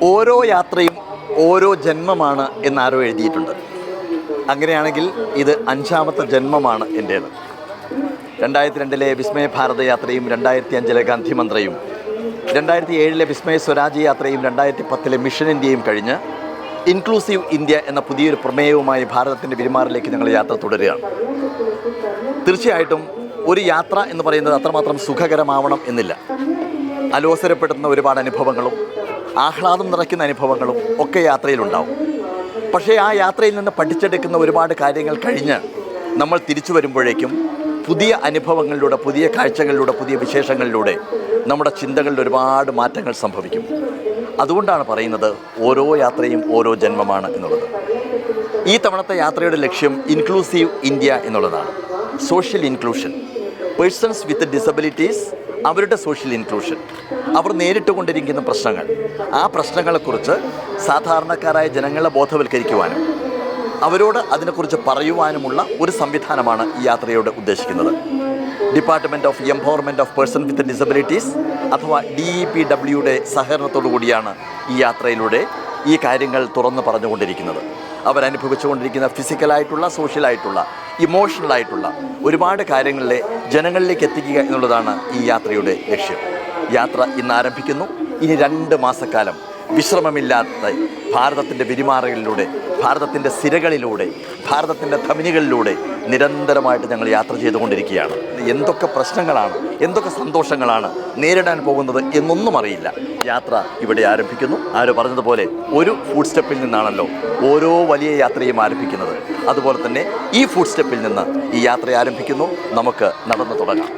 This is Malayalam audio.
ഓരോ യാത്രയും ഓരോ ജന്മമാണ് എന്നാരോ എഴുതിയിട്ടുണ്ട്. അങ്ങനെയാണെങ്കിൽ ഇത് 5ാമത്തെ ജന്മമാണ് എൻ്റേത്. 2002 വിസ്മയ ഭാരത യാത്രയും 2005 ഗാന്ധി മന്ത്രയും 2007 വിസ്മയ സ്വരാജ് യാത്രയും 2010 മിഷൻ ഇന്ത്യയും കഴിഞ്ഞ് ഇൻക്ലൂസീവ് ഇന്ത്യ എന്ന പുതിയൊരു പ്രമേയവുമായി ഭാരതത്തിൻ്റെ പെരുമാറിലേക്ക് ഞങ്ങൾ യാത്ര തുടരുകയാണ്. തീർച്ചയായിട്ടും ഒരു യാത്ര എന്ന് പറയുന്നത് അത്രമാത്രം സുഖകരമാവണം എന്നില്ല. അലോസരപ്പെടുന്ന ഒരുപാട് അനുഭവങ്ങളും ആഹ്ലാദം നിറയ്ക്കുന്ന അനുഭവങ്ങളും ഒക്കെ യാത്രയിലുണ്ടാവും. പക്ഷേ ആ യാത്രയിൽ നിന്ന് പഠിച്ചെടുക്കുന്ന ഒരുപാട് കാര്യങ്ങൾ കഴിഞ്ഞ് നമ്മൾ തിരിച്ചു വരുമ്പോഴേക്കും പുതിയ അനുഭവങ്ങളിലൂടെ, പുതിയ കാഴ്ചകളിലൂടെ, പുതിയ വിശേഷങ്ങളിലൂടെ നമ്മുടെ ചിന്തകളിൽ ഒരുപാട് മാറ്റങ്ങൾ സംഭവിക്കും. അതുകൊണ്ടാണ് പറയുന്നത് ഓരോ യാത്രയും ഓരോ ജന്മമാണ് എന്നുള്ളത്. ഈ തവണത്തെ യാത്രയുടെ ലക്ഷ്യം ഇൻക്ലൂസീവ് ഇന്ത്യ എന്നുള്ളതാണ്. Social inclusion, persons with disabilities, അവരുടെ സോഷ്യൽ ഇൻക്ലൂഷൻ, അവർ നേരിട്ട് കൊണ്ടിരിക്കുന്ന പ്രശ്നങ്ങൾ, ആ പ്രശ്നങ്ങളെക്കുറിച്ച് സാധാരണക്കാരായ ജനങ്ങളെ ബോധവൽക്കരിക്കുവാനും അവരോട് അതിനെക്കുറിച്ച് പറയുവാനുമുള്ള ഒരു സംവിധാനമാണ് ഈ യാത്രയോട് ഉദ്ദേശിക്കുന്നത്. Department of empowerment of person with disabilities അഥവാ DEPWയുടെ സഹകരണത്തോടു കൂടിയാണ് ഈ യാത്രയിലൂടെ ഈ കാര്യങ്ങൾ തുറന്ന് പറഞ്ഞുകൊണ്ടിരിക്കുന്നത്. അവരനുഭവിച്ചുകൊണ്ടിരിക്കുന്ന ഫിസിക്കലായിട്ടുള്ള, സോഷ്യലായിട്ടുള്ള, ഇമോഷണലായിട്ടുള്ള ഒരുപാട് കാര്യങ്ങളിലെ ജനങ്ങളിലേക്ക് എത്തിക്കുക എന്നുള്ളതാണ് ഈ യാത്രയുടെ ലക്ഷ്യം. യാത്ര ഇന്ന് ആരംഭിക്കുന്നു. ഇനി 2 മാസക്കാലം വിശ്രമമില്ലാത്ത ഭാരതത്തിൻ്റെ പെരുമാറുകളിലൂടെ, ഭാരതത്തിൻ്റെ സിരകളിലൂടെ, ഭാരതത്തിൻ്റെ ധമനികളിലൂടെ നിരന്തരമായിട്ട് ഞങ്ങൾ യാത്ര ചെയ്തുകൊണ്ടിരിക്കുകയാണ്. എന്തൊക്കെ പ്രശ്നങ്ങളാണ്, എന്തൊക്കെ സന്തോഷങ്ങളാണ് നേരിടാൻ പോകുന്നത് എന്നൊന്നും അറിയില്ല. യാത്ര ഇവിടെ ആരംഭിക്കുന്നു. ആരോ പറഞ്ഞതുപോലെ ഒരു ഫുഡ് സ്റ്റെപ്പിൽ നിന്നാണല്ലോ ഓരോ വലിയ യാത്രയും ആരംഭിക്കുന്നത്. അതുപോലെ തന്നെ ഈ ഫുഡ് സ്റ്റെപ്പിൽ നിന്ന് ഈ യാത്ര ആരംഭിക്കുന്നു. നമുക്ക് നടന്നു തുടങ്ങാം.